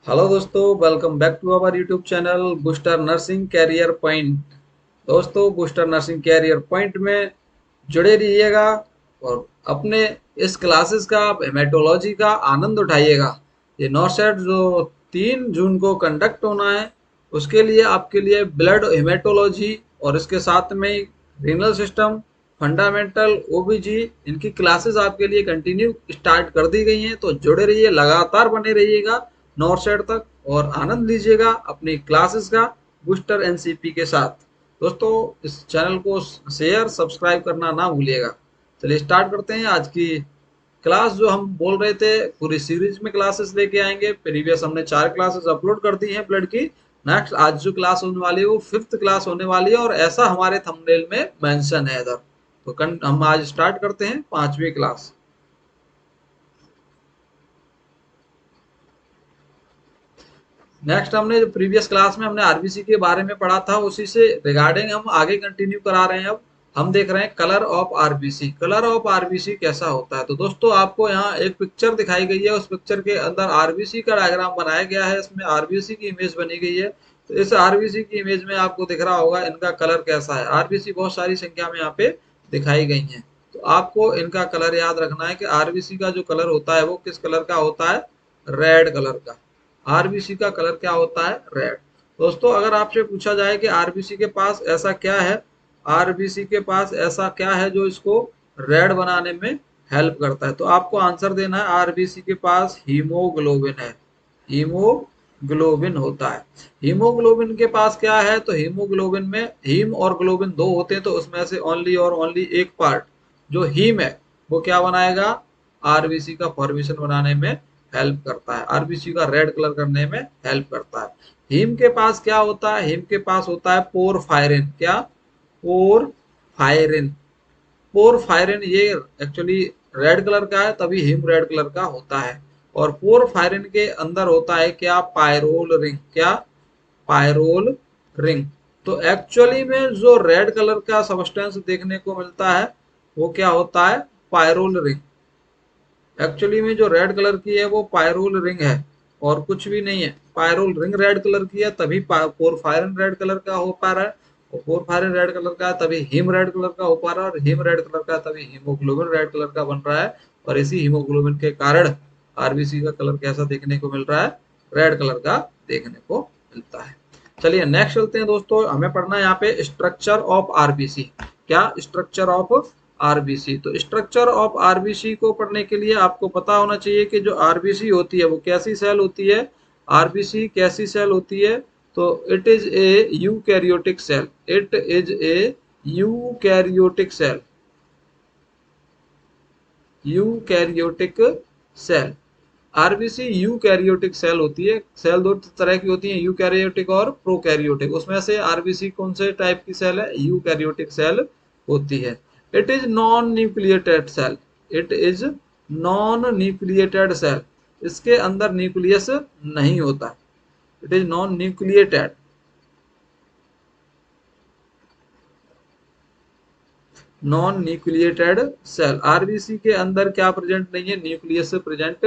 Hello दोस्तों, welcome back to our YouTube channel booster nursing career point. दोस्तों, booster nursing career point में जुड़े रहिएगा और अपने इस क्लासेस का हेमेटोलॉजी का आनंद उठाइएगा। ये नॉर्सेट जो 3 जून को कंडक्ट होना है, उसके लिए आपके लिए ब्लड हेमेटोलॉजी और इसके साथ में रीनल सिस्टम, फंडामेंटल, ओबीजी, इनकी क्लासेस आपके लिए कंटिन्यू स्टार्ट कर दी गई हैं। तो जुड़े रहिए, लगातार बने रहिएगा नॉर्सेट तक और आनंद लीजिएगा अपनी क्लासेस का बूस्टर एनसीपी के साथ। दोस्तों, इस चैनल को शेयर सब्सक्राइब करना ना भूलिएगा। चलिए स्टार्ट करते हैं आज की क्लास। जो हम बोल रहे थे पूरी सीरीज में क्लासेस लेके आएंगे। प्रीवियस हमने 4 क्लासेस अपलोड कर दी हैं ब्लड की। नेक्स्ट आज जो क्लास होने वाली है वो 5th क्लास होने वाली है और ऐसा हमारे थंबनेल में मेंशन है इधर। तो हम आज स्टार्ट करते हैं 5वीं क्लास। नेक्स्ट हमने जो प्रीवियस क्लास में हमने आरबीसी के बारे में पढ़ा था, उसी से रिगार्डिंग हम आगे कंटिन्यू करा रहे हैं। अब हम देख रहे हैं colour of RBC. Colour of RBC कैसा होता है? तो दोस्तों, आपको यहाँ एक पिक्चर दिखाई गई है। उस पिक्चर के अंदर आरबीसी का डायग्राम बनाया गया है। इसमें आरबीसी की इमेज बनी गई है। तो इस आरबीसी की इमेज में आपको दिख रहा होगा इनका कलर कैसा है। आरबीसी बहुत सारी संख्या में यहाँ पे दिखाई गई है। तो आपको इनका कलर याद रखना है कि आरबीसी का जो कलर होता है वो किस कलर का होता है? रेड कलर का। आरबीसी का कलर क्या होता है? रेड। दोस्तों, अगर आपसे पूछा जाए कि आरबीसी के पास ऐसा क्या है, आरबीसी के पास ऐसा क्या है जो इसको रेड बनाने में हेल्प करता है, तो आपको आंसर देना है आरबीसी के पास हीमोग्लोबिन है। हीमोग्लोबिन होता है। हीमोग्लोबिन के पास क्या है? तो हीमोग्लोबिन में हीम और ग्लोबिन दो होते हैं, तो उसमें से ओनली और ओनली एक पार्ट जो हीम है वो क्या बनाएगा? आरबीसी का फॉर्मेशन बनाने में हेल्प करता है, आरबीसी का रेड कलर करने में हेल्प करता है। हीम के पास क्या होता है? हीम के पास होता है पोरफायरिन। क्या? पोरफायरिन। पोरफायरिन ये एक्चुअली रेड कलर का है, तभी हीम रेड कलर का होता है। और पोरफायरिन के अंदर होता है क्या? Pyrrole ring. क्या? Pyrrole ring. तो एक्चुअली में जो रेड कलर का सब्सटेंस देखने को मिलता है वो क्या होता है? Pyrrole ring. एक्चुअली में जो रेड कलर की है वो पायरोल रिंग है और कुछ भी नहीं है। पायरोल रिंग रेड कलर की है, तभी पोरफायरिन रेड कलर का हो पा रहा है। और पोरफायरिन रेड कलर का है तभी हीम रेड कलर का हो पा रहा है, और हीम रेड कलर का तभी हीमोग्लोबिन रेड कलर का बन रहा है। और इसी हीमोग्लोबिन के कारण आरबीसी का कलर कैसा देखने को मिल रहा है? रेड कलर का देखने को मिलता है। चलिए नेक्स्ट चलते हैं दोस्तों। हमें पढ़ना है यहाँ पे स्ट्रक्चर ऑफ आरबीसी। क्या? Structure of RBC. तो स्ट्रक्चर ऑफ आरबीसी को पढ़ने के लिए आपको पता होना चाहिए कि जो आरबीसी होती है वो कैसी सेल होती है। आरबीसी कैसी सेल होती है? तो it is a eukaryotic cell. It is a eukaryotic cell. Eukaryotic cell. RBC eukaryotic cell होती है। सेल दो तरह की होती है, यूकैरियोटिक और प्रोकैरियोटिक। उसमें से आरबीसी कौन से टाइप की सेल है? यूकैरियोटिक सेल होती है। It is non nucleated cell. It is non nucleated cell. इसके अंदर न्यूक्लियस नहीं होता। It is non nucleated. Non nucleated cell. RBC के अंदर क्या प्रेजेंट नहीं है? न्यूक्लियस प्रेजेंट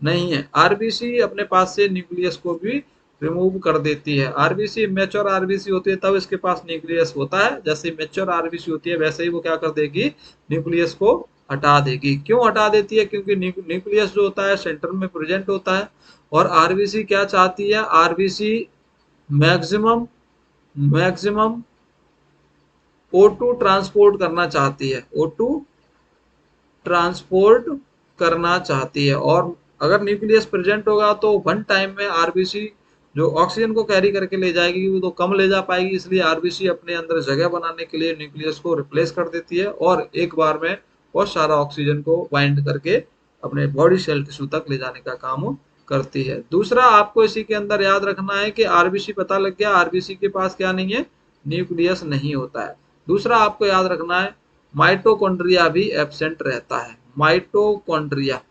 नहीं है। आरबीसी अपने पास से न्यूक्लियस को भी रिमूव कर देती है। आरबीसी मैच्योर आरबीसी होती है तब इसके पास न्यूक्लियस होता है। जैसे मैच्योर आरबीसी होती है वैसे ही वो क्या कर देगी? न्यूक्लियस को हटा देगी। क्यों हटा देती है? क्योंकि न्यूक्लियस जो होता है सेंटर में प्रेजेंट होता है। और आरबीसी क्या चाहती है? RBC maximum maximum O2 transport करना चाहती है। O2 ट्रांसपोर्ट करना चाहती है। और अगर न्यूक्लियस प्रेजेंट होगा तो वन टाइम में आरबीसी जो ऑक्सीजन को कैरी करके ले जाएगी वो तो कम ले जा पाएगी, इसलिए आरबीसी अपने अंदर जगह बनाने के लिए न्यूक्लियस को रिप्लेस कर देती है और एक बार में बहुत सारा ऑक्सीजन को बाइंड करके अपने बॉडी सेल टिश्यू तक ले जाने का काम करती है। दूसरा आपको इसी के अंदर याद रखना है कि आरबीसी पता लग गया, आरबीसी के पास क्या नहीं है? न्यूक्लियस नहीं होता है। दूसरा आपको याद रखना है माइटोकॉन्ड्रिया भी एब्सेंट रहता है। Mitochondria.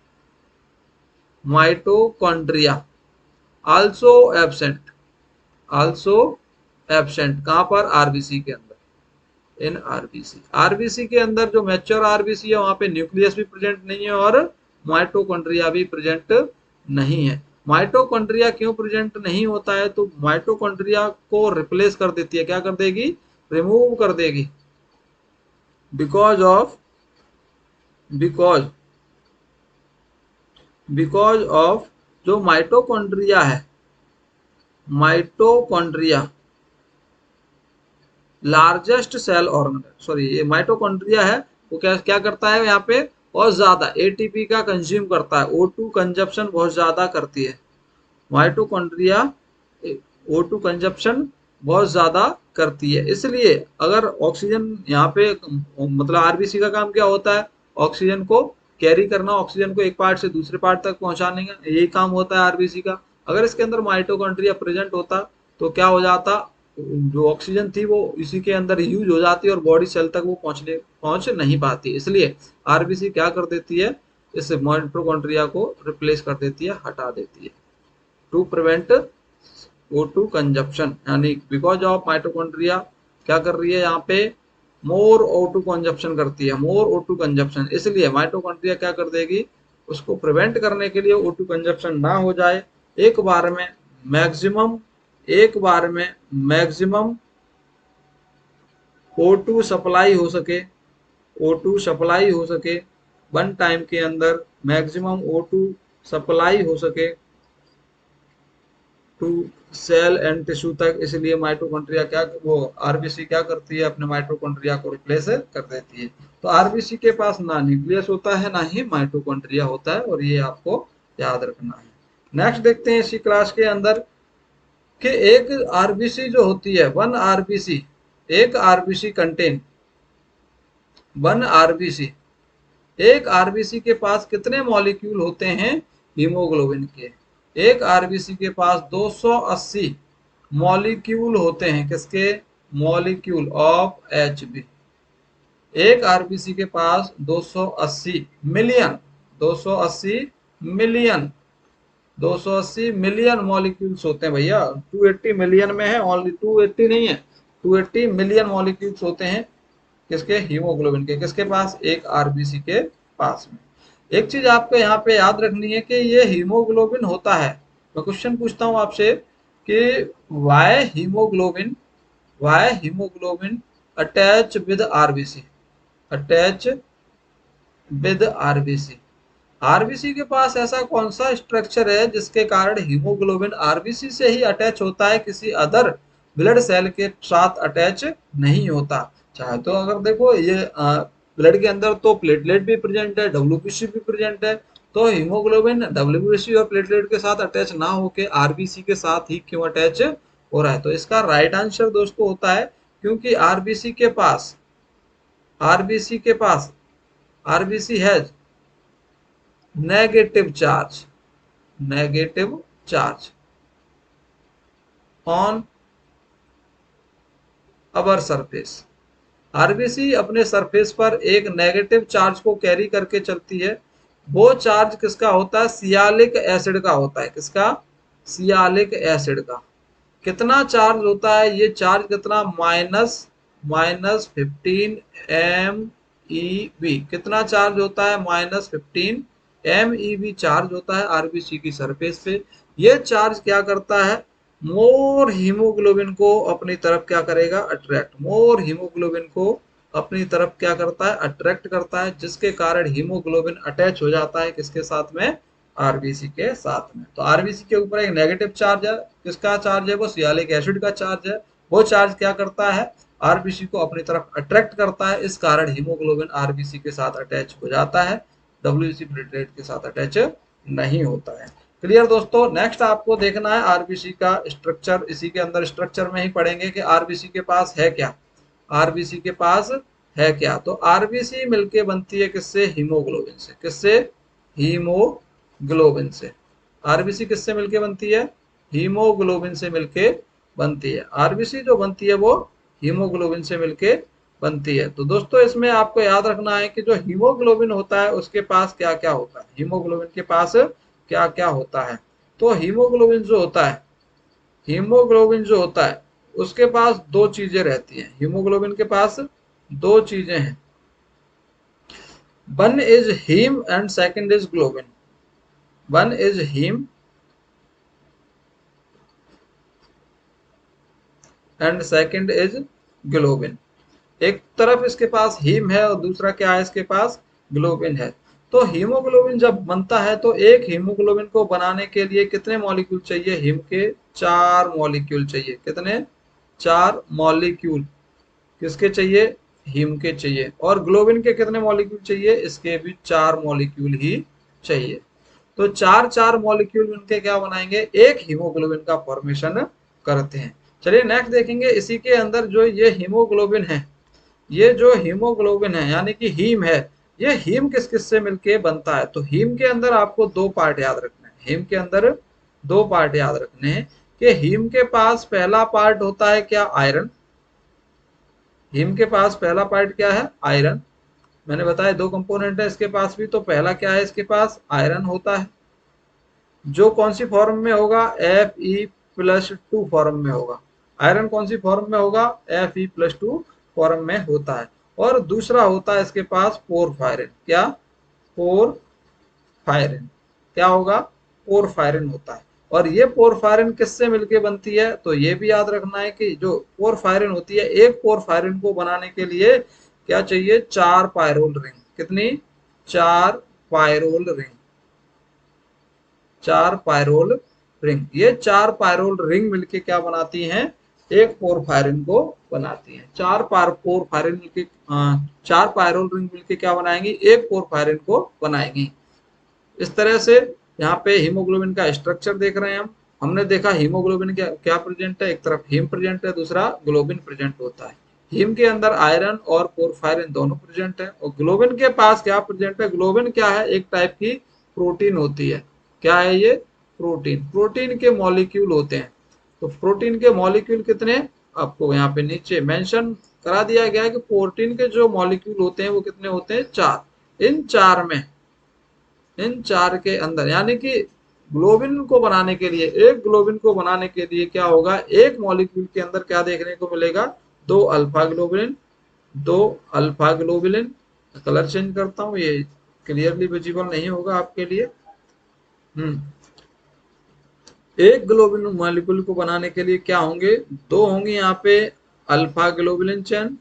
Mitochondria also absent. Also absent कहां पर? आरबीसी के अंदर। In RBC. आरबीसी के अंदर जो मैच्योर आरबीसी है वहां पे न्यूक्लियस भी प्रेजेंट नहीं है और माइटोकॉन्ड्रिया भी प्रेजेंट नहीं है। माइटोकॉन्ड्रिया क्यों प्रेजेंट नहीं होता है? तो माइटोकॉन्ड्रिया को रिप्लेस कर देती है, क्या कर देगी? रिमूव कर देगी। Because of because because of जो माइटोकॉन्ड्रिया है, mitochondria largest cell organ, sorry ये माइटोकॉन्ड्रिया है, वो क्या क्या करता है यहाँ पे? बहुत ज्यादा एटीपी का कंज्यूम करता है, O2 कंजप्शन बहुत ज्यादा करती है माइटोकॉन्ड्रिया, O2 कंजप्शन बहुत ज्यादा करती है। इसलिए अगर ऑक्सीजन यहाँ पे, मतलब आरबीसी का काम क्या होता है? ऑक्सीजन को कैरी करना, ऑक्सीजन को एक पार्ट से दूसरे पार्ट तक पहुंचाने का यही काम होता है आरबीसी का। अगर इसके अंदर माइटोकॉन्ड्रिया प्रेजेंट होता तो क्या हो जाता? जो ऑक्सीजन थी वो इसी के अंदर यूज हो जाती और बॉडी सेल तक वो पहुंच नहीं पाती। इसलिए आरबीसी क्या कर देती है? इस माइटोकॉन्ड्रिया को रिप्लेस कर देती है, हटा देती है, टू प्रिवेंट O2 कंजप्शन। यानी बिकॉज ऑफ माइटोकॉन्ड्रिया क्या कर रही है यहाँ पे? मोर O2 कंजप्शन करती है, मोर O2 कंजप्शन। इसलिए माइटोकॉन्ड्रिया क्या कर देगी? उसको प्रिवेंट करने के लिए O2 कंजप्शन ना हो जाए, एक बार में मैक्सिमम O2 सप्लाई हो सके, O2 सप्लाई हो सके, वन टाइम के अंदर मैक्सिमम O2 सप्लाई हो सके टू सेल एंड टिश्यू तक। इसलिए माइटोकॉन्ड्रिया क्या, वो आरबीसी क्या करती है? अपने माइटोकॉन्ड्रिया को रिप्लेस कर देती है। तो आरबीसी के पास ना न्यूक्लियस होता है, ना ही माइटोकॉन्ड्रिया होता है, और ये आपको याद रखना है। नेक्स्ट देखते हैं इसी क्लास के अंदर कि एक आरबीसी जो होती है, वन आरबीसी, एक आरबीसी कंटेन, वन आरबीसी, एक आरबीसी के पास कितने मॉलिक्यूल होते हैं हीमोग्लोबिन के? एक आरबीसी के पास 280 मॉलिक्यूल होते हैं, किसके? Molecule of HB. एक आरबीसी के पास 280 मिलियन, 280 मिलियन, 280 मिलियन मॉलिक्यूल्स होते हैं भैया। 280 मिलियन में है, ओनली 280 नहीं है, 280 मिलियन मॉलिक्यूल्स होते हैं किसके? हीमोग्लोबिन के। किसके पास? एक आरबीसी के पास में। एक चीज आपको यहाँ पे याद रखनी है कि ये हीमोग्लोबिन होता है। मैं क्वेश्चन पूछता हूँ आपसे कि why haemoglobin attach with RBC, attach with RBC. RBC के पास ऐसा कौन सा स्ट्रक्चर है जिसके कारण हीमोग्लोबिन आरबीसी से ही अटैच होता है, किसी अदर ब्लड सेल के साथ अटैच नहीं होता? चाहे तो अगर देखो ये ब्लड के अंदर तो प्लेटलेट भी प्रेजेंट है, डब्ल्यूबीसी भी प्रेजेंट है, तो हीमोग्लोबिन डब्ल्यूबीसी और प्लेटलेट के साथ अटैच ना होके आरबीसी के साथ ही क्यों अटैच हो रहा है? तो इसका राइट आंसर दोस्तों होता है क्योंकि आरबीसी के पास RBC has negative charge, negative charge on our surface. RBC अपने सरफेस पर एक नेगेटिव चार्ज को कैरी करके चलती है। वो चार्ज किसका होता है? सियालिक एसिड का होता है। किसका? सियालिक एसिड का। कितना चार्ज होता है? ये चार्ज कितना? -15 MeV। कितना चार्ज होता है? -15 MeV चार्ज होता है आरबीसी की सरफेस पे। ये चार्ज क्या करता है? मोर हीमोग्लोबिन को अपनी तरफ क्या करेगा? अट्रैक्ट। मोर हीमोग्लोबिन को अपनी तरफ क्या करता है? अट्रैक्ट करता है, जिसके कारण हीमोग्लोबिन अटैच हो जाता है किसके साथ में? आरबीसी के साथ में। तो आरबीसी के ऊपर एक नेगेटिव चार्ज है, किसका चार्ज है? वो सियालिक एसिड का चार्ज है। वो चार्ज क्या करता है? आरबीसी को अपनी तरफ अट्रैक्ट करता है, इस कारण हीमोग्लोबिन आरबीसी के साथ अटैच हो जाता है, डब्ल्यूबीसी प्लेटलेट के साथ अटैच नहीं होता है। क्लियर दोस्तों? नेक्स्ट आपको देखना है आरबीसी का स्ट्रक्चर। इसी के अंदर स्ट्रक्चर में ही पढ़ेंगे कि आरबीसी के पास है क्या, आरबीसी के पास है क्या। तो आरबीसी मिलके बनती है किससे? हीमोग्लोबिन से। किससे? हीमोग्लोबिन से। आरबीसी किससे मिलके बनती है? हीमोग्लोबिन से मिलके बनती है। आरबीसी जो बनती है वो हीमोग्लोबिन से मिलके बनती है। तो दोस्तों इसमें आपको याद रखना है कि जो हीमोग्लोबिन होता है उसके पास क्या क्या होता है, हीमोग्लोबिन के पास क्या क्या होता है। तो हीमोग्लोबिन जो होता है, हीमोग्लोबिन जो होता है उसके पास दो चीजें रहती हैं। हीमोग्लोबिन के पास दो चीजें हैं, one is haem and second is globin. One is haem and second is globin. एक तरफ इसके पास हीम है और दूसरा क्या है, इसके पास ग्लोबिन है। तो हीमोग्लोबिन जब बनता है तो एक हीमोग्लोबिन को बनाने के लिए कितने मॉलिक्यूल चाहिए, हीम के 4 मॉलिक्यूल चाहिए। कितने, 4 मॉलिक्यूल किसके चाहिए, हीम के चाहिए। और ग्लोबिन के कितने मॉलिक्यूल चाहिए, इसके भी 4 मॉलिक्यूल ही चाहिए। तो 4 4 मॉलिक्यूल मिलके क्या बनाएंगे, एक हीमोग्लोबिन का फॉर्मेशन करते हैं। चलिए नेक्स्ट देखेंगे, इसी के अंदर जो ये हीमोग्लोबिन है, ये जो हीमोग्लोबिन है यानी कि हीम है, ये हीम किस किस से मिलके बनता है। तो हीम के अंदर आपको 2 पार्ट याद रखना है, हीम के अंदर 2 पार्ट याद रखने हैं कि हीम के पास पहला पार्ट होता है क्या, आयरन। हीम के पास पहला पार्ट क्या है, आयरन। मैंने बताया 2 कंपोनेंट है इसके पास भी, तो पहला क्या है, इसके पास आयरन होता है, जो कौन सी फॉर्म में होगा, Fe+2 फॉर्म में होगा। आयरन कौन सी फॉर्म में होगा, Fe+2 फॉर्म में होता है। और दूसरा होता है इसके पास पोरफायरिन। क्या, पोरफायरिन क्या होगा, पोरफायरिन होता है। और ये पोरफायरिन किससे मिलके बनती है, तो ये भी याद रखना है कि जो पोरफायरिन होती है, एक पोरफायरिन को बनाने के लिए क्या चाहिए, 4 पायरोल रिंग। कितनी, 4 पायरोल रिंग, 4 पायरोल रिंग। ये 4 पायरोल रिंग मिलके क्या बनाती हैं, एक पोरफायरिन को बनाती हैं। 4 पोरफायरिन मिलके 4 पायरोल रिंग मिलके क्या बनाएंगी, एक पोरफायरिन को बनाएंगी। इस तरह से यहाँ पे हीमोग्लोबिन का स्ट्रक्चर देख रहे हैं हम। हमने देखा हीमोग्लोबिन क्या क्या प्रेजेंट है, एक तरफ हीम प्रेजेंट है, दूसरा ग्लोबिन प्रेजेंट होता है। हीम के अंदर आयरन और पोरफायरिन दोनों प्रेजेंट है, और ग्लोबिन के पास क्या प्रेजेंट है, ग्लोबिन क्या है, एक टाइप की प्रोटीन होती है। क्या है ये, प्रोटीन। प्रोटीन के मॉलिक्यूल होते हैं। तो प्रोटीन के मॉलिक्यूल कितने, आपको यहाँ पे नीचे मेंशन करा दिया गया है कि प्रोटीन के जो मॉलिक्यूल होते हैं वो कितने होते हैं, 4। इन चार के अंदर यानी कि ग्लोबिन को बनाने के लिए, एक ग्लोबिन को बनाने के लिए क्या होगा, एक मॉलिक्यूल के अंदर क्या देखने को मिलेगा, 2 alpha globulin, 2 alpha globulin. Colour change करता हूँ, ये क्लियरली विजिबल नहीं होगा आपके लिए। हम्म एक ग्लोबिन मॉलिक्यूल को बनाने के लिए क्या होंगे, 2 होंगे यहाँ पे अल्फा ग्लोबुलिन चेन,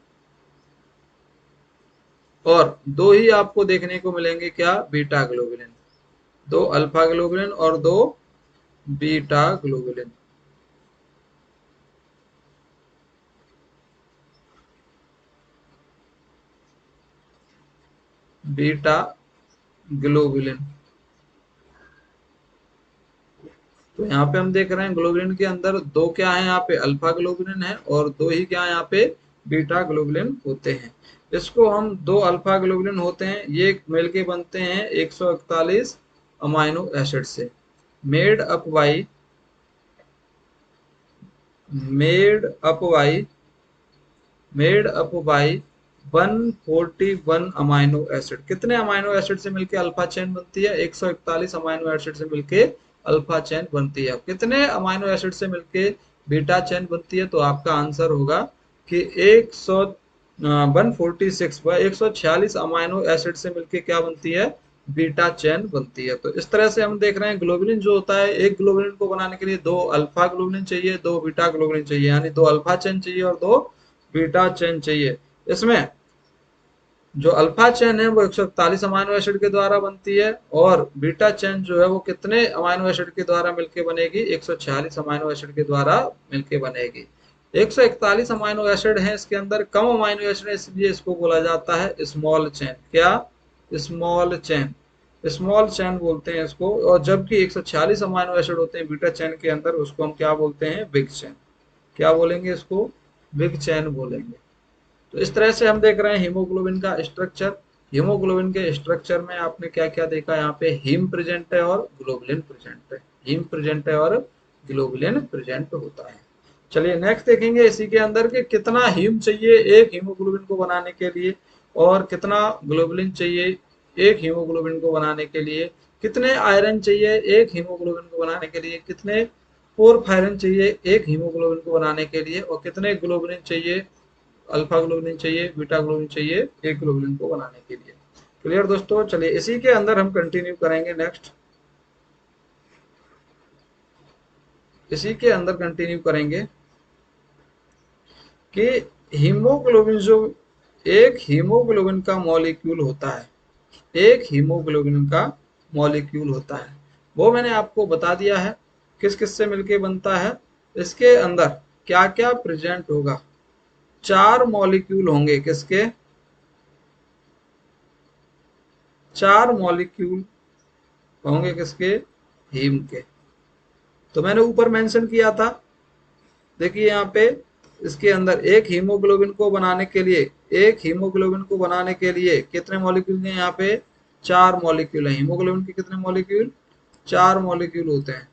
और 2 ही आपको देखने को मिलेंगे क्या, बीटा ग्लोबुलिन। 2 अल्फा ग्लोबुलिन और 2 बीटा ग्लोबुलिन। Beta globulin. तो यहाँ पे हम देख रहे हैं ग्लोबुलिन के अंदर 2 क्या है, यहाँ पे अल्फा ग्लोबुलिन है, और 2 ही क्या है यहाँ पे, बीटा ग्लोबुलिन होते हैं। इसको हम 2 अल्फा ग्लोबुलिन होते हैं, ये मिलके बनते हैं 141 अमाइनो एसिड से। Made up by made up by made up by 141 amino acid. कितने अमाइनो एसिड से मिलके अल्फा चेन बनती है, 141 अमाइनो एसिड से मिलके अल्फा चेन बनती है। कितने अमाइनो एसिड से मिलके बीटा चेन बनती है, तो आपका आंसर होगा कि 146 अमाइनो एसिड से मिलके क्या बनती है, बीटा चेन बनती है। तो इस तरह से हम देख रहे हैं ग्लोबुलिन जो होता है, एक ग्लोबुलिन को बनाने के लिए 2 अल्फा ग्लोबुलिन चाहिए, 2 बीटा ग्लोबुलिन चाहिए, यानी 2 अल्फा चेन चाहिए और 2 बीटा चेन चाहिए। इसमें जो अल्फा चेन है वो 141 अमाइनो एसिड के द्वारा बनती है, और बीटा चेन जो है वो कितने अमाइनो एसिड के द्वारा मिलके बनेगी, 146 अमाइनो एसिड के द्वारा मिलके बनेगी। 141 अमाइनो एसिड है इसके अंदर, कम अमाइनो एसिड है इसलिए इसको बोला जाता है स्मॉल चेन। क्या, स्मॉल चेन, स्मॉल चेन बोलते हैं इसको। और जबकि 146 अमाइनो एसिड होते हैं बीटा चेन के अंदर, उसको हम क्या बोलते हैं, बिग चेन। क्या बोलेंगे इसको, बिग चेन बोलेंगे। तो इस तरह से हम देख रहे हैं हीमोग्लोबिन का स्ट्रक्चर। हीमोग्लोबिन के स्ट्रक्चर में आपने क्या क्या देखा, यहाँ पे हीम प्रेजेंट है और ग्लोबुलिन प्रेजेंट है, हीम प्रेजेंट है और ग्लोबुलिन प्रेजेंट होता है। चलिए नेक्स्ट देखेंगे इसी के अंदर के कितना हीम चाहिए एक हीमोग्लोबिन को बनाने के लिए, और कितना ग्लोबुलिन चाहिए एक हीमोग्लोबिन को बनाने के लिए, कितने आयरन चाहिए एक हीमोग्लोबिन को बनाने के लिए, कितने पोरफायरिन चाहिए एक हीमोग्लोबिन को बनाने के लिए, और कितने ग्लोबुलिन चाहिए, अल्फा ग्लोबुलिन चाहिए, बीटा ग्लोबुलिन चाहिए एक ग्लोबुलिन को बनाने के लिए। क्लियर दोस्तों, चलिए इसी के अंदर हम कंटिन्यू करेंगे नेक्स्ट। इसी के अंदर कंटिन्यू करेंगे। कि हीमोग्लोबिन जो एक हीमोग्लोबिन का मॉलिक्यूल होता है, एक हीमोग्लोबिन का मॉलिक्यूल होता है, वो मैंने आपको बता दिया है किस किस से मिलके बनता है। इसके अंदर क्या क्या प्रेजेंट होगा, चार मॉलिक्यूल होंगे, किसके, चार मॉलिक्यूल होंगे किसके, हीम के। तो मैंने ऊपर मेंशन किया था, देखिए यहाँ पे इसके अंदर एक हीमोग्लोबिन को बनाने के लिए, एक हीमोग्लोबिन को बनाने के लिए कितने मॉलिक्यूल हैं यहाँ पे, चार मॉलिक्यूल हैं। हीमोग्लोबिन के कितने मॉलिक्यूल, चार मॉलिक्यूल होते हैं,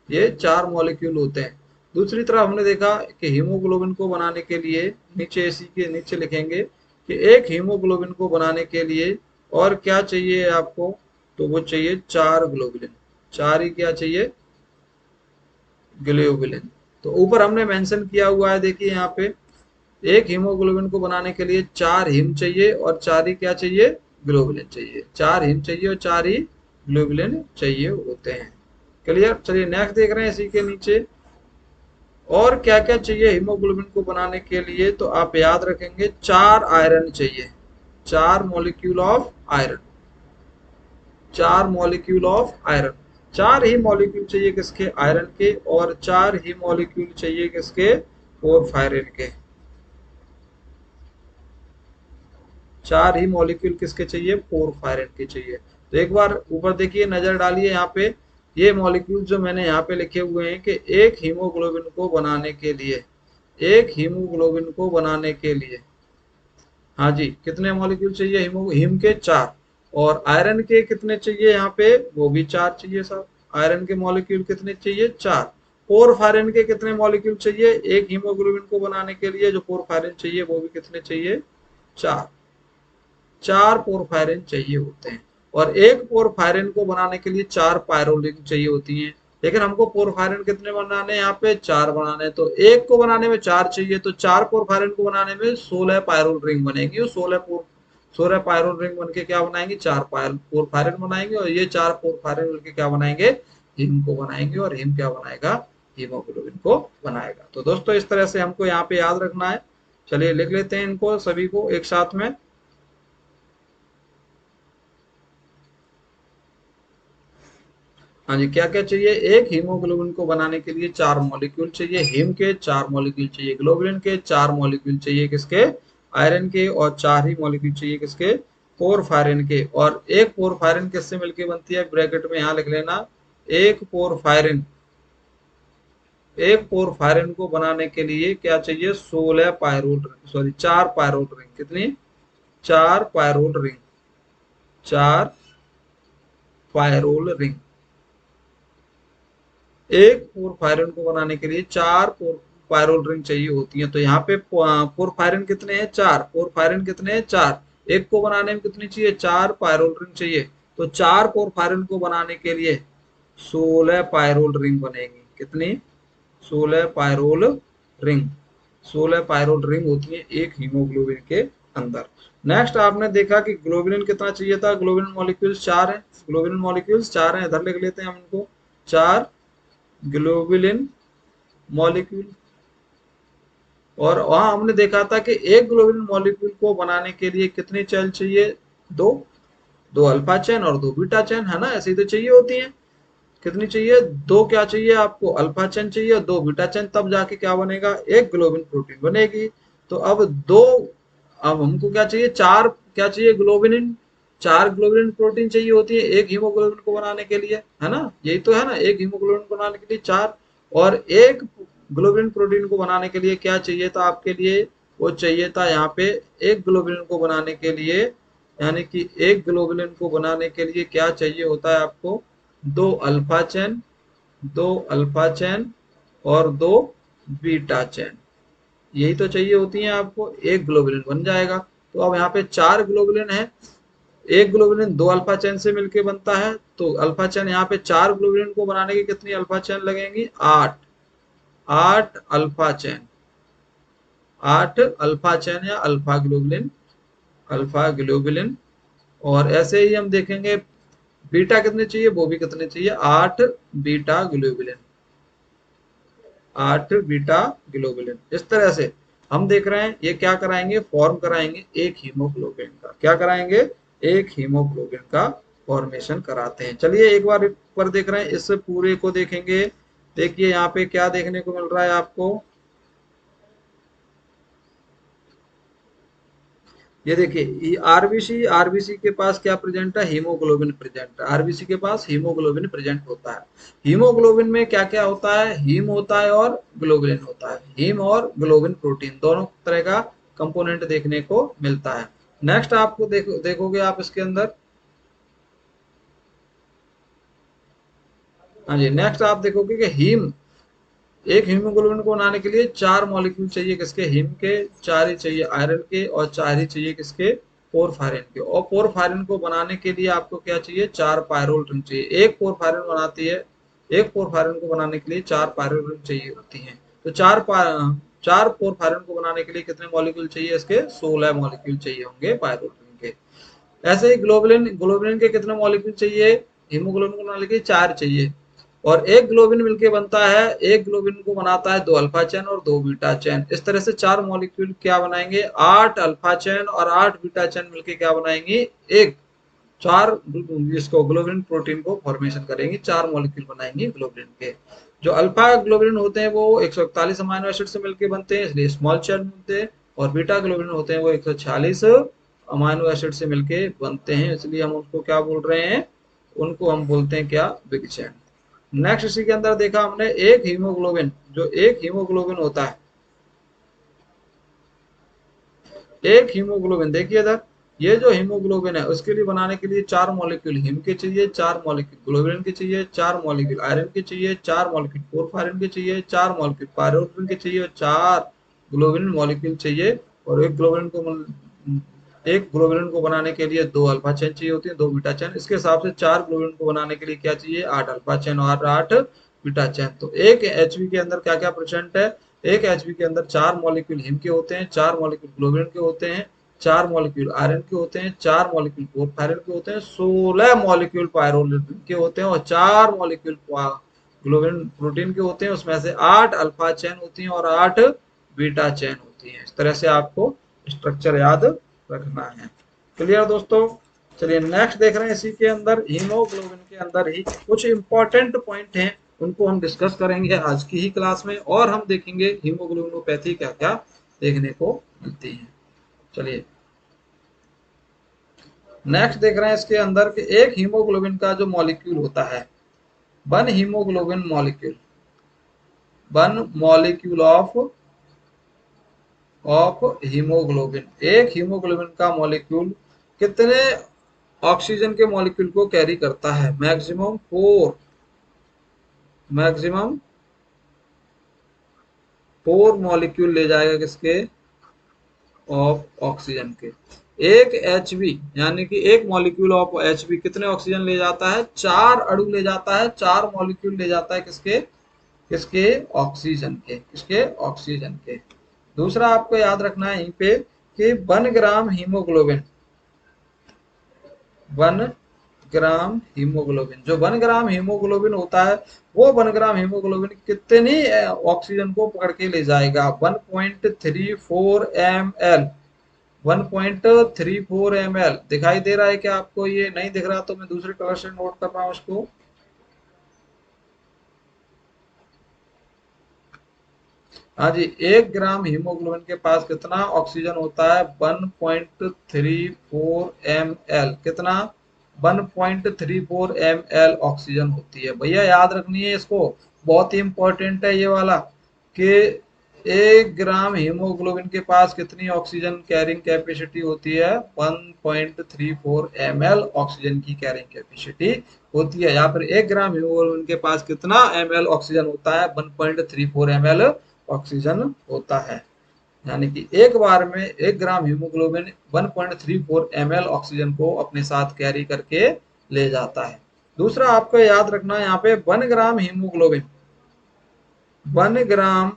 ये चार मॉलिक्यूल होते हैं। दूसरी तरफ हमने देखा कि हीमोग्लोबिन को बनाने के लिए, नीचे इसी के नीचे लिखेंगे कि एक हीमोग्लोबिन को बनाने के लिए और क्या चाहिए आपको, तो वो चाहिए चार ग्लोबुलिन, चार ही क्या चाहिए, ग्लोबुलिन। तो ऊपर हमने मेंशन किया हुआ है, देखिए यहाँ पे एक हीमोग्लोबिन को बनाने के लिए चार हीम चाहिए और चार ही क्या चाहिए, ग्लोबुलिन चाहिए, चार हीम चाहिए और चार ही ग्लोबुलिन चाहिए होते हैं। क्लियर। चलिए नेक्स्ट देख रहे हैं इसी के नीचे, और क्या क्या चाहिए हीमोग्लोबिन को बनाने के लिए, तो आप याद रखेंगे चार आयरन चाहिए, चार मॉलिक्यूल ऑफ आयरन, चार मॉलिक्यूल ऑफ आयरन, चार ही मॉलिक्यूल चाहिए किसके, आयरन के, और चार ही मॉलिक्यूल चाहिए किसके, पोरफायरिन के, चार ही मॉलिक्यूल किसके चाहिए, पोरफायरिन के चाहिए। तो एक बार ऊपर देखिए, नजर डालिए यहाँ पे, ये मॉलिक्यूल जो मैंने यहाँ पे लिखे हुए हैं कि एक हीमोग्लोबिन को बनाने के लिए, एक हीमोग्लोबिन को बनाने के लिए, हाँ जी, कितने मॉलिक्यूल चाहिए, हीम के चार, और आयरन के कितने चाहिए यहाँ पे, वो भी चार चाहिए साहब, आयरन के मॉलिक्यूल कितने चाहिए, चार। पोरफायरिन के कितने मॉलिक्यूल चाहिए, एक हीमोग्लोबिन को बनाने के लिए जो पोरफायरिन चाहिए वो भी कितने चाहिए, चार, चार पोरफायरिन चाहिए होते हैं। और एक पोरफायरिन को बनाने के लिए चार पायरोलिन चाहिए होती हैं, लेकिन हमको पोरफायरिन कितने बनाने हैं, यहाँ पे चार बनाने हैं, तो एक को बनाने में चार चाहिए, तो चार पोरफायरिन को बनाने में 16 पायरोल रिंग बनेगी, और 16 पायरोल रिंग बन के क्या बनाएंगे, चार पोरफायरिन बनाएंगे, और ये चार पोरफायरिन मिलकर क्या बनाएंगे, हिम को बनाएंगे, और हिम क्या बनाएगा, हीमोग्लोबिन को बनाएगा। तो दोस्तों इस तरह से हमको यहाँ पे याद रखना है। चलिए लिख लेते हैं इनको सभी को एक साथ में। हाँ जी, क्या क्या चाहिए, एक हीमोग्लोबिन को बनाने के लिए चार मॉलिक्यूल चाहिए, हीम के चार मॉलिक्यूल चाहिए, ग्लोबुलिन के चार मॉलिक्यूल चाहिए किसके, आयरन के, और चार ही मॉलिक्यूल चाहिए किसके, पोरफायरिन के। और एक पोरफायरिन किससे मिलकर बनती है, ब्रैकेट में यहाँ लिख लेना, एक पोरफायरिन, एक पोरफायरिन को बनाने के लिए क्या चाहिए, 16 पायरोल, सॉरी चार पायरोल रिंग, कितनी, चार पायरोल रिंग, चार पायरोल रिंग। एक पोरफायरिन को बनाने के लिए चार पायरोल रिंग चाहिए होती है। तो यहाँ पे पोरफायरिन कितने हैं, चार, पोरफायरिन कितने हैं, चार, एक को बनाने में कितनी चाहिए, चार पायरोल रिंग चाहिए। तो चार पोरफायरिन को बनाने के लिए 16 पायरोल रिंग बनेगी, कितनी, 16 पायरोल रिंग, 16 पायरोल रिंग होती है एक हीमोग्लोबिन के अंदर। नेक्स्ट आपने देखा कि ग्लोबुलिन कितना चाहिए था, ग्लोबुलिन मॉलिक्यूल्स चार है, ग्लोबुलिन मॉलिक्यूल्स चार हैं, इधर लिख लेते हैं हम इनको, चार ग्लोबुलिन मॉलिक्यूल। और वहां हमने देखा था कि एक ग्लोबुलिन मॉलिक्यूल को बनाने के लिए कितनी चेन चाहिए, दो, दो अल्फा चेन और दो बीटा चेन, है ना, ऐसी तो चाहिए होती है। कितनी चाहिए, दो, क्या चाहिए आपको, अल्फा चेन चाहिए और दो बीटा चेन, तब जाके क्या बनेगा, एक ग्लोबिन प्रोटीन बनेगी। तो अब दो, अब हमको क्या चाहिए, चार, क्या चाहिए, ग्लोबिन, चार ग्लोबिन प्रोटीन चाहिए होती है एक हीमोग्लोबिन को बनाने के लिए, है ना, यही तो है ना, एक हीमोग्लोबिन को बनाने के लिए चार। और एक ग्लोबिन प्रोटीन को बनाने के लिए क्या चाहिए था आपके लिए, वो चाहिए था यहाँ पे, एक ग्लोबिन को बनाने के लिए, यानी कि एक ग्लोबुलिन को बनाने के लिए क्या चाहिए होता है आपको, दो अल्फा चेन, दो अल्फा चेन और दो बीटा चेन, यही तो चाहिए होती है आपको, एक ग्लोबुलिन बन जाएगा। तो अब यहाँ पे चार ग्लोबुलिन है, एक ग्लोबुलिन दो अल्फा चेन से मिलके बनता है, तो अल्फा चेन यहाँ पे चार ग्लोबुलिन को बनाने की कितनी अल्फा चेन लगेंगी, आठ, आठ अल्फा चेन, आठ अल्फा चेन या अल्फा ग्लोबुलिन, अल्फा ग्लोबुलिन। और ऐसे ही हम देखेंगे बीटा कितने चाहिए, वो भी कितने चाहिए, आठ बीटा ग्लोबुलिन, 8 बीटा ग्लोबुलिन। इस तरह से हम देख रहे हैं ये क्या कराएंगे, फॉर्म कराएंगे एक हीमोग्लोबिन का। क्या कराएंगे, एक हीमोग्लोबिन का फॉर्मेशन कराते हैं। चलिए एक बार ऊपर देख रहे हैं, इस पूरे को देखेंगे। देखिए यहाँ पे क्या देखने को मिल रहा है आपको, ये देखिए आरबीसी, आरबीसी के पास क्या प्रेजेंट है, हीमोग्लोबिन प्रेजेंट है। आरबीसी के पास हीमोग्लोबिन प्रेजेंट होता है। हीमोग्लोबिन में क्या क्या होता है, हीम होता है और ग्लोबुलिन होता है। हीम और ग्लोबिन प्रोटीन दोनों तरह का कंपोनेंट देखने को मिलता है। नेक्स्ट आपको देखोगे आप इसके अंदर, हाँ जी, नेक्स्ट आप देखोगे कि हीम, एक हीमोग्लोबिन को बनाने के लिए 4 मॉलिक्यूल चाहिए, किसके, हीम के। 4 ही चाहिए आयरन के, और 4 ही चाहिए किसके, पोरफायरिन के। और पोरफायरिन को बनाने के लिए आपको क्या चाहिए, 4 पायरोल रिंग चाहिए। एक पोरफायरिन बनाती है, एक पोरफायरिन को बनाने के लिए 4 पायरोल रिंग चाहिए होती हैं। तो 4 पोरफायरिन को बनाने के लिए कितने मॉलिक्यूल चाहिए, इसके 16 मॉलिक्यूल चाहिए होंगे पायरोल रिंग के। ऐसे ही ग्लोबुलिन, ग्लोबुलिन के कितने मॉलिक्यूल चाहिए, हीमोग्लोबिन को बनाने के लिए 4 चाहिए। और एक ग्लोबिन मिलके बनता है, एक ग्लोबिन को बनाता है 2 अल्फा चैन और 2 बीटा चैन। इस तरह से 4 मॉलिक्यूल क्या बनाएंगे, 8 अल्फा चैन और 8 बीटा चैन मिलके क्या बनाएंगे, एक 4 इसको ग्लोबिन प्रोटीन को फॉर्मेशन करेंगे। 4 मॉलिक्यूल बनाएंगे ग्लोबिन के। जो अल्फा ग्लोबिन होते हैं वो 141 अमाइनो एसिड से मिलकर बनते हैं, इसलिए स्मॉल चैन बनते हैं। और बीटा ग्लोबिन होते हैं वो 146 अमाइनो एसिड से मिलके बनते हैं, इसलिए हम उसको क्या बोल रहे हैं, उनको हम बोलते हैं क्या, बिग चैन। नेक्स्ट इसी के अंदर देखा हमने एक हीमोग्लोबिन, जो एक हीमोग्लोबिन होता है, एक हीमोग्लोबिन देखिए इधर, ये जो हीमोग्लोबिन है उसके लिए बनाने के लिए 4 मॉलिक्यूल हीम के चाहिए, 4 मॉलिक्यूल ग्लोबिन के चाहिए, 4 मॉलिक्यूल आयरन के चाहिए, 4 मॉलिक्यूल पोरफायरिन के चाहिए, 4 मॉलिक्यूल पायरोलिन के चाहिए, और 4 ग्लोबिन मॉलिक्यूल चाहिए। और एक ग्लोबिन को बनाने के लिए 2 अल्फा चेन चाहिए होती है, 2 बीटा चेन। इसके हिसाब से 4 ग्लोबिन को बनाने के लिए क्या चाहिए, 8 अल्फा चेन और 8 बीटा चेन। तो एक एचबी के अंदर क्या क्या प्रेजेंट है, एक एचबी के अंदर 4 मॉलिक्यूल हिम के होते हैं, 4 मॉलिक्यूल ग्लोबिन के होते हैं, 4 मॉलिक्यूल आयरन के होते हैं, 4 मॉलिक्यूल पोरफायरिन के होते हैं, 16 मॉलिक्यूल पायरोलिन के होते हैं, और 4 मॉलिक्यूल ग्लोबिन प्रोटीन के होते हैं। उसमें से 8 अल्फा चेन होती हैं और 8 बीटा चेन होती हैं। इस तरह से आपको स्ट्रक्चर याद रखना है। क्लियर दोस्तों। चलिए नेक्स्ट देख रहे हैं, इसी के अंदर हीमोग्लोबिन के अंदर ही कुछ इंपॉर्टेंट पॉइंट हैं, उनको हम डिस्कस करेंगे आज की ही क्लास में। और हम देखेंगे हीमोग्लोबिनोपैथी क्या क्या देखने को मिलती है। चलिए नेक्स्ट देख रहे हैं इसके अंदर कि एक हीमोग्लोबिन का जो मॉलिक्यूल होता है, one haemoglobin molecule, one molecule of haemoglobin, एक हीमोग्लोबिन का मॉलिक्यूल कितने ऑक्सीजन के मॉलिक्यूल को कैरी करता है, मैक्सिमम 4, मैक्सिमम 4 मॉलिक्यूल ले जाएगा किसके, ऑफ ऑक्सीजन के। एक एचबी यानी कि एक मॉलिक्यूल ऑफ एचबी कितने ऑक्सीजन ले जाता है, 4 अणु ले जाता है, 4 मॉलिक्यूल ले जाता है किसके, किसके, ऑक्सीजन के, किसके, ऑक्सीजन के। दूसरा आपको याद रखना है यहीं पे कि 1 ग्राम हीमोग्लोबिन, 1 ग्राम हीमोग्लोबिन, जो 1 ग्राम हीमोग्लोबिन होता है वो 1 ग्राम हीमोग्लोबिन कितनी ऑक्सीजन को पकड़ के ले जाएगा, 1.34 ml, 1.34 ml। दिखाई दे रहा है क्या आपको, ये नहीं दिख रहा तो मैं दूसरे कलर से नोट कर रहा हूँ इसको। हाँ जी, 1 ग्राम हीमोग्लोबिन के पास कितना ऑक्सीजन होता है, 1.34 ml। कितना, 1.34 ml ऑक्सीजन होती है। भैया याद रखनी है इसको, बहुत ही इंपॉर्टेंट है ये वाला, कि 1 ग्राम हीमोग्लोबिन के पास कितनी ऑक्सीजन कैरिंग कैपेसिटी होती है, 1.34 ml ऑक्सीजन की कैरिंग कैपेसिटी होती है। यहाँ पर 1 ग्राम हीमोग्लोबिन के पास कितना ml ऑक्सीजन होता है, 1.34 ml ऑक्सीजन होता है। यानी कि एक बार में 1 ग्राम हीमोग्लोबिन 1.34 ml ऑक्सीजन को अपने साथ कैरी करके ले जाता है। दूसरा आपको याद रखना है यहाँ पे 1 ग्राम हीमोग्लोबिन, 1 ग्राम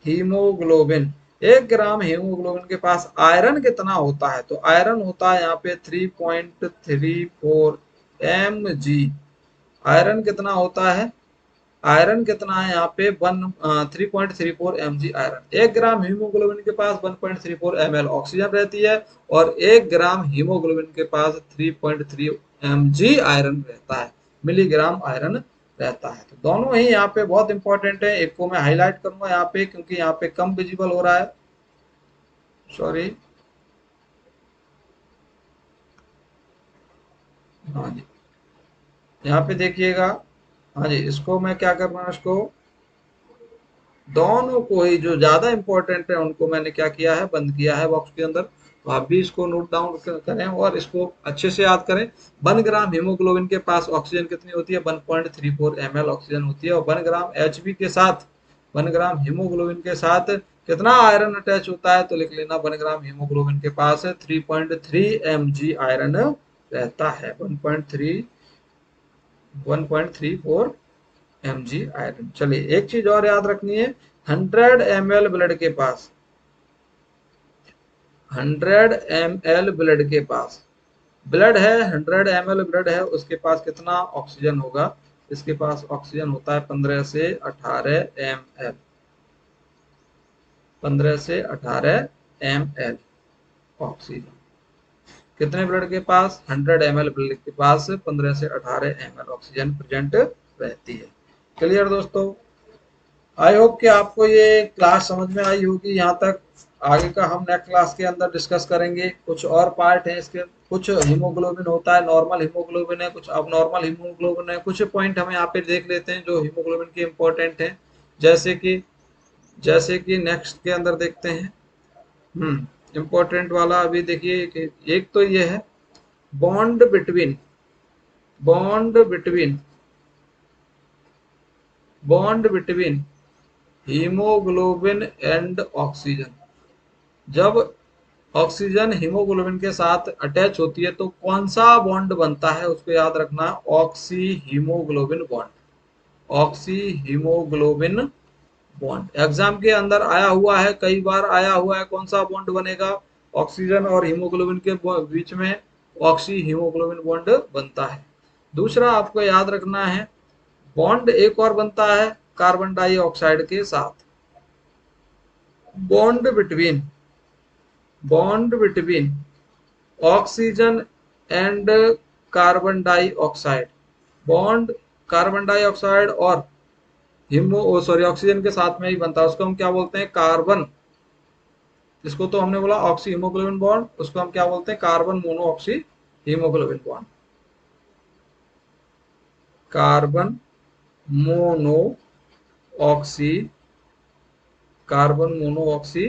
हीमोग्लोबिन, 1 ग्राम हीमोग्लोबिन के पास आयरन कितना होता है, तो आयरन होता है यहाँ पे 3.34 mg। आयरन कितना होता है, आयरन कितना है यहाँ पे 3.34 mg आयरन। 1 ग्राम हीमोग्लोबिन के पास 1.34 ml ऑक्सीजन रहती है और 1 ग्राम हीमोग्लोबिन के पास 3.3 mg आयरन रहता है, मिलीग्राम आयरन रहता है। तो दोनों ही यहाँ पे बहुत इंपॉर्टेंट है। एक को मैं हाईलाइट करूंगा यहाँ पे क्योंकि यहाँ पे कम विजिबल हो रहा है, सॉरी। हाँ जी, यहाँ पे देखिएगा। हाँ जी, इसको मैं क्या करना है, इसको दोनों को ही जो ज्यादा इंपॉर्टेंट है उनको मैंने क्या किया है, बंद किया है बॉक्स के अंदर। तो आप भी इसको नोट डाउन करें और इसको अच्छे से याद करें। 1 ग्राम हीमोग्लोबिन के पास ऑक्सीजन कितनी होती है, 1.34 ml ऑक्सीजन होती है। और 1 ग्राम एचबी के साथ, 1 ग्राम हीमोग्लोबिन के साथ कितना आयरन अटैच होता है, तो लिख लेना 1 ग्राम हीमोग्लोबिन के पास 3.3 mg आयरन रहता है। 1.34 mg आयरन। चलिए एक चीज और याद रखनी है, 100 ml ब्लड के पास, 100 ml ब्लड के पास, ब्लड है 100 ml ब्लड है, उसके पास कितना ऑक्सीजन होगा, इसके पास ऑक्सीजन होता है 15 से 18 ml, 15 से 18 ml ऑक्सीजन। कितने ब्लड के पास, 100 ml ब्लड के पास 15 से 18 ml ऑक्सीजन प्रेजेंट रहती है। क्लियर दोस्तों? आई होप कि आपको ये क्लास समझ में आई होगी यहाँ तक। आगे का हम नेक्स्ट क्लास के अंदर डिस्कस करेंगे। कुछ और पार्ट है इसके, कुछ हीमोग्लोबिन होता है, नॉर्मल हीमोग्लोबिन है, कुछ अब नॉर्मल हीमोग्लोबिन है। कुछ पॉइंट हम यहाँ पे देख लेते हैं जो हीमोग्लोबिन के इम्पोर्टेंट है, जैसे कि नेक्स्ट के अंदर देखते हैं। इम्पोर्टेंट वाला अभी देखिए कि एक तो ये है bond between bond between bond between haemoglobin and oxygen. जब ऑक्सीजन हीमोग्लोबिन के साथ अटैच होती है तो कौन सा बॉन्ड बनता है, उसको याद रखना, oxy haemoglobin bond, oxy haemoglobin bond. Exam के अंदर आया हुआ है, कई बार आया हुआ है, कौन सा बॉन्ड बनेगा, ऑक्सीजन और हीमोग्लोबिन के बीच में ऑक्सी हीमोग्लोबिन बॉन्ड बनता है। दूसरा आपको याद रखना है, बॉन्ड एक और बनता है कार्बन डाइऑक्साइड के साथ, bond between bond between oxygen and carbon dioxide. Bond carbon dioxide और ऑक्सीजन के साथ में ही बनता है, उसको हम क्या बोलते हैं, कार्बन। इसको तो हमने बोला ऑक्सी हीमोग्लोबिन बॉन्ड, उसको हम क्या बोलते हैं, carbon mono oxy haemoglobin bond, carbon mono oxy carbon mono oxy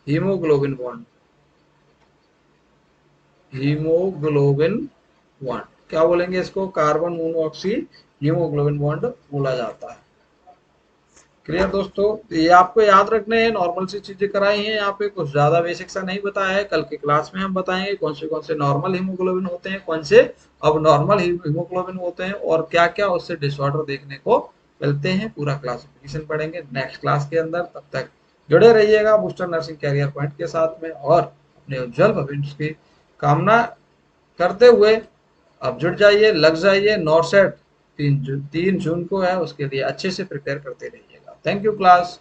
haemoglobin bond, haemoglobin bond क्या बोलेंगे इसको, carbon mono oxy haemoglobin bond बोला जाता है। क्लियर दोस्तों? ये आपको याद रखने हैं, नॉर्मल सी चीजें कराई हैं यहाँ पे, कुछ ज्यादा बेसिक सा नहीं बताया है। कल की क्लास में हम बताएंगे कौन से नॉर्मल हीमोग्लोबिन होते हैं, कौन से अब नॉर्मल हीमोग्लोबिन होते हैं, और क्या क्या उससे डिसऑर्डर देखने को मिलते हैं। पूरा क्लासिफिकेशन पढ़ेंगे नेक्स्ट क्लास के अंदर। तब तक जुड़े रहिएगा बूस्टर नर्सिंग कैरियर पॉइंट के साथ में, और अपने उज्जवल भविष्य की कामना करते हुए अब जुड़ जाइए, लग जाइए। नॉर्सेट 3 जून को है, उसके लिए अच्छे से प्रिपेयर करते रहिएगा। Thank you class.